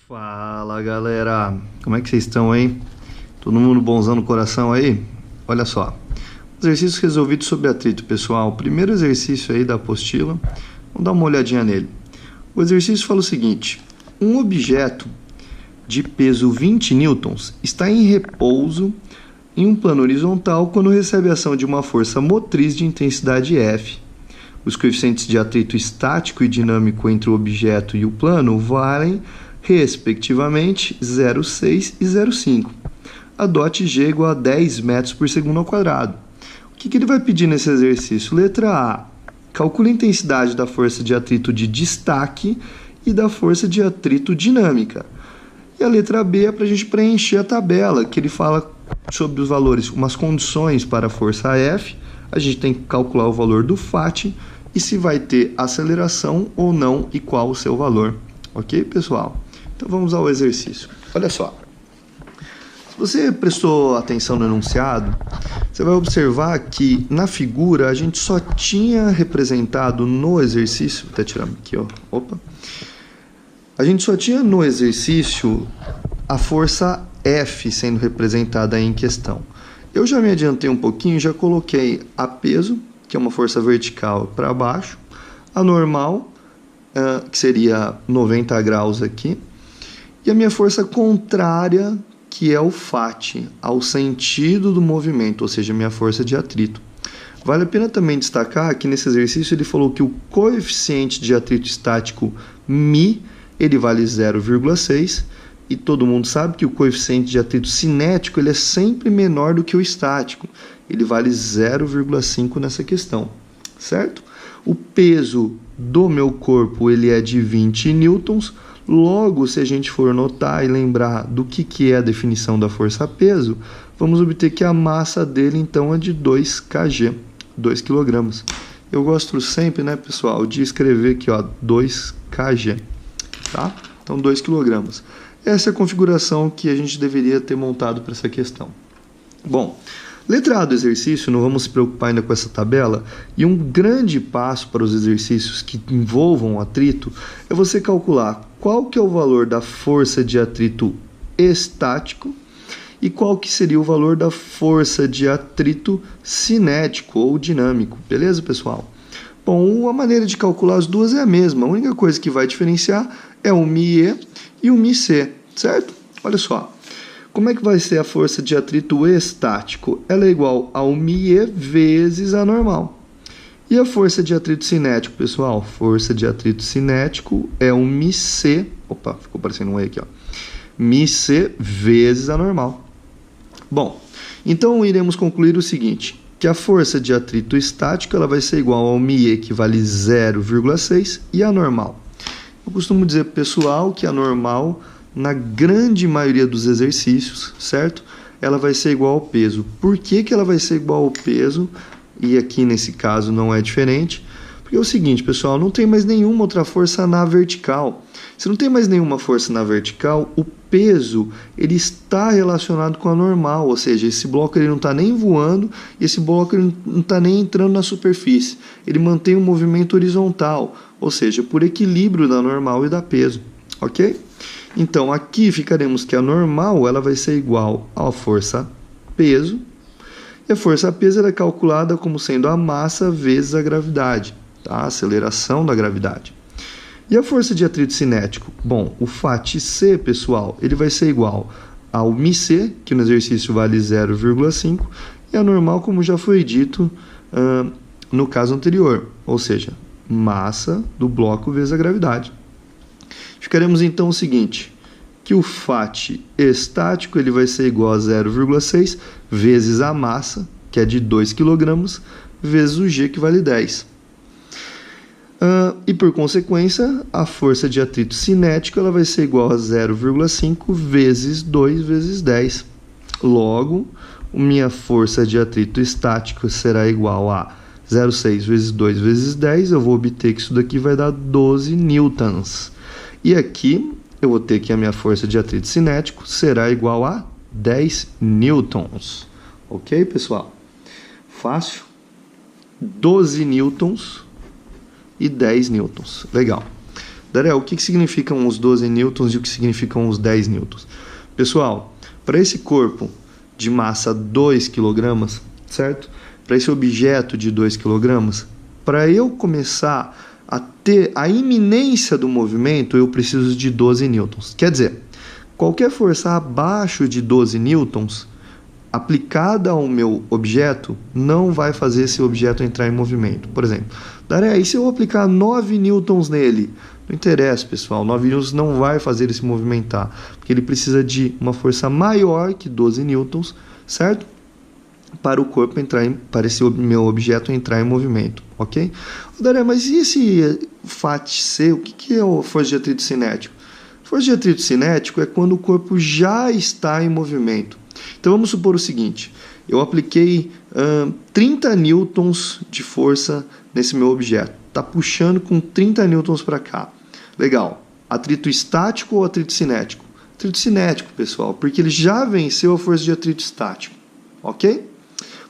Fala galera, como é que vocês estão aí? Todo mundo bonzão no coração aí? Olha só, exercícios resolvidos sobre atrito, pessoal. Primeiro exercício aí da apostila, vamos dar uma olhadinha nele. O exercício fala o seguinte: um objeto de peso 20 newtons está em repouso em um plano horizontal quando recebe a ação de uma força motriz de intensidade F. Os coeficientes de atrito estático e dinâmico entre o objeto e o plano valem respectivamente 0,6 e 0,5. Adote G igual a 10 metros por segundo ao quadrado. O que ele vai pedir nesse exercício? Letra A. Calcule a intensidade da força de atrito de destaque e da força de atrito dinâmica. E a letra B é para a gente preencher a tabela, que ele fala sobre os valores, umas condições para a força F. A gente tem que calcular o valor do FAT e se vai ter aceleração ou não e qual o seu valor. Ok, pessoal? Então vamos ao exercício. Olha só. Se você prestou atenção no enunciado, você vai observar que na figura a gente só tinha representado no exercício, vou até tirar aqui, ó. Opa. A gente só tinha no exercício a força F sendo representada aí em questão. Eu já me adiantei um pouquinho, já coloquei a peso, que é uma força vertical para baixo, a normal, que seria 90 graus aqui, e a minha força contrária, que é o FAT, ao sentido do movimento, ou seja, minha força de atrito. Vale a pena também destacar que nesse exercício ele falou que o coeficiente de atrito estático μ, ele vale 0,6, e todo mundo sabe que o coeficiente de atrito cinético ele é sempre menor do que o estático. Ele vale 0,5 nessa questão, certo? O peso do meu corpo ele é de 20 newtons. Logo, se a gente for notar e lembrar do que é a definição da força-peso, vamos obter que a massa dele, então, é de 2 kg, 2 kg. Eu gosto sempre, né, pessoal, de escrever aqui, ó, 2 kg, tá? Então, 2 kg. Essa é a configuração que a gente deveria ter montado para essa questão. Bom, letra A do exercício, não vamos se preocupar ainda com essa tabela, e um grande passo para os exercícios que envolvam atrito é você calcular qual que é o valor da força de atrito estático e qual que seria o valor da força de atrito cinético ou dinâmico, beleza, pessoal? Bom, a maneira de calcular as duas é a mesma, a única coisa que vai diferenciar é o μe e o μc, certo? Olha só. Como é que vai ser a força de atrito estático? Ela é igual ao μe vezes a normal. E a força de atrito cinético, pessoal? Força de atrito cinético é o μc... Opa, ficou parecendo um E aqui, ó. μc vezes a normal. Bom, então iremos concluir o seguinte, que a força de atrito estático ela vai ser igual ao μe, que vale 0,6, e a normal. Eu costumo dizer, pessoal, que a normal, na grande maioria dos exercícios, certo? Ela vai ser igual ao peso. Por que ela vai ser igual ao peso? E aqui nesse caso não é diferente. Porque é o seguinte, pessoal, não tem mais nenhuma outra força na vertical. Se não tem mais nenhuma força na vertical, o peso ele está relacionado com a normal, ou seja, esse bloco ele não está nem voando, e esse bloco ele não está nem entrando na superfície. Ele mantém um movimento horizontal, ou seja, por equilíbrio da normal e da peso, ok? Então, aqui ficaremos que a normal ela vai ser igual à força peso, e a força peso ela é calculada como sendo a massa vezes a gravidade, tá? A aceleração da gravidade. E a força de atrito cinético? Bom, o FAT-C, pessoal, ele vai ser igual ao μc, que no exercício vale 0,5, e a normal, como já foi dito no caso anterior, ou seja, massa do bloco vezes a gravidade. Ficaremos então o seguinte, que o FAT estático ele vai ser igual a 0,6 vezes a massa, que é de 2 kg, vezes o G, que vale 10. E por consequência, a força de atrito cinético ela vai ser igual a 0,5 vezes 2 vezes 10. Logo, minha força de atrito estático será igual a 0,6 vezes 2 vezes 10. Eu vou obter que isso daqui vai dar 12 newtons. E aqui eu vou ter que a minha força de atrito cinético será igual a 10 newtons. Ok, pessoal? Fácil. 12 newtons e 10 newtons. Legal. Daniel, o que significam os 12 newtons e o que significam os 10 newtons? Pessoal, para esse corpo de massa 2 kg, certo? Para esse objeto de 2 kg, para eu começar a ter a iminência do movimento, eu preciso de 12 newtons. Quer dizer, qualquer força abaixo de 12 newtons aplicada ao meu objeto não vai fazer esse objeto entrar em movimento. Por exemplo, Daré, e se eu aplicar 9 newtons nele? Não interessa, pessoal, 9 newtons não vai fazer ele se movimentar, porque ele precisa de uma força maior que 12 newtons, certo? Para o corpo entrar para esse meu objeto entrar em movimento, ok? Daré, mas e esse FAT-C, o que é a força de atrito cinético? Força de atrito cinético é quando o corpo já está em movimento. Então vamos supor o seguinte, eu apliquei 30 newtons de força nesse meu objeto, está puxando com 30 newtons para cá. Legal, atrito estático ou atrito cinético? Atrito cinético, pessoal, porque ele já venceu a força de atrito estático, ok?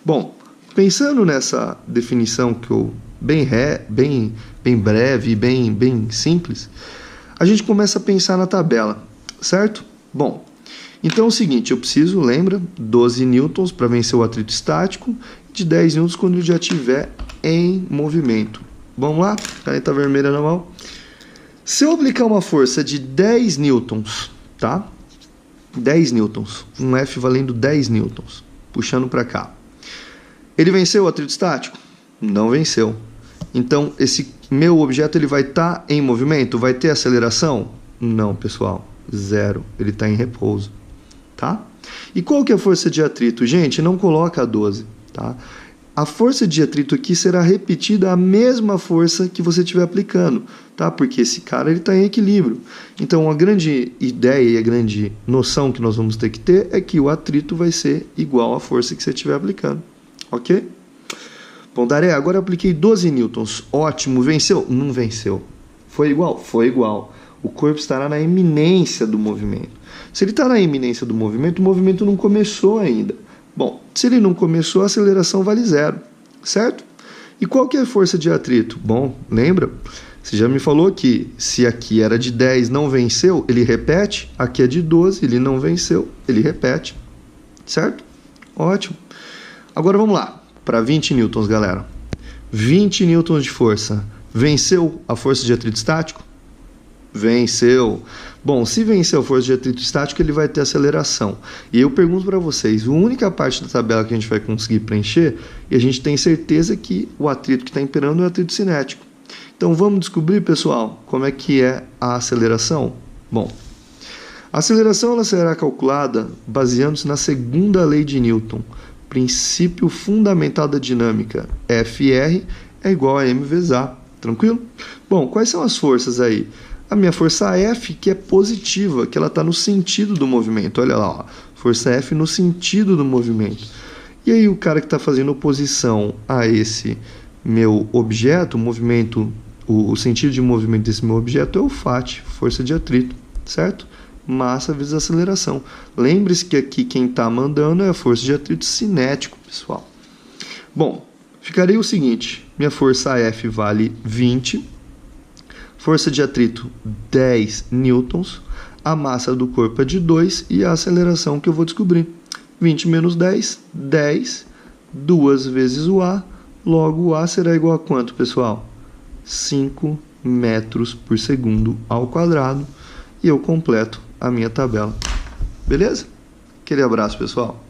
Bom, pensando nessa definição que eu bem breve e bem simples, a gente começa a pensar na tabela, certo? Bom, então é o seguinte, eu preciso, lembra, 12 newtons para vencer o atrito estático, de 10 newtons quando ele já estiver em movimento. Vamos lá? Caneta vermelha na mão. Se eu aplicar uma força de 10 newtons, tá? 10 newtons, um F valendo 10 newtons, puxando para cá. Ele venceu o atrito estático? Não venceu. Então, esse meu objeto ele vai estar em movimento? Vai ter aceleração? Não, pessoal. Zero. Ele está em repouso. Tá? E qual que é a força de atrito? Gente, não coloca 12. Tá? A força de atrito aqui será repetida a mesma força que você estiver aplicando. Tá? Porque esse cara está em equilíbrio. Então, a grande ideia e a grande noção que nós vamos ter que ter é que o atrito vai ser igual à força que você estiver aplicando. Ok? Bom, Daré, agora eu apliquei 12 newtons. Ótimo, venceu? Não venceu. Foi igual? Foi igual. O corpo estará na iminência do movimento. Se ele está na iminência do movimento, o movimento não começou ainda. Bom, se ele não começou, a aceleração vale zero, certo? E qual que é a força de atrito? Bom, lembra? Você já me falou que se aqui era de 10 não venceu, ele repete. Aqui é de 12, ele não venceu, ele repete. Certo? Ótimo. Agora vamos lá, para 20 newtons, galera. 20 newtons de força. Venceu a força de atrito estático? Venceu. Bom, se venceu a força de atrito estático, ele vai ter aceleração. E eu pergunto para vocês, a única parte da tabela que a gente vai conseguir preencher, e a gente tem certeza que o atrito que está imperando é o atrito cinético. Então vamos descobrir, pessoal, como é que é a aceleração? Bom, a aceleração ela será calculada baseando-se na segunda lei de Newton, princípio fundamental da dinâmica. Fr é igual a m vezes a. Tranquilo? Bom, quais são as forças aí? A minha força F, que é positiva, que ela está no sentido do movimento. Olha lá, ó, força F no sentido do movimento. E aí o cara que está fazendo oposição a esse meu objeto, o sentido de movimento desse meu objeto é o FAT, força de atrito, certo? Massa vezes aceleração. Lembre-se que aqui quem está mandando é a força de atrito cinético, pessoal. Bom, ficaria o seguinte, minha força F vale 20, força de atrito 10 newtons, a massa do corpo é de 2 e a aceleração que eu vou descobrir. 20 menos 10, 10, 2 vezes o A, logo o A será igual a quanto, pessoal? 5 metros por segundo ao quadrado e eu completo a minha tabela. Beleza? Aquele abraço, pessoal.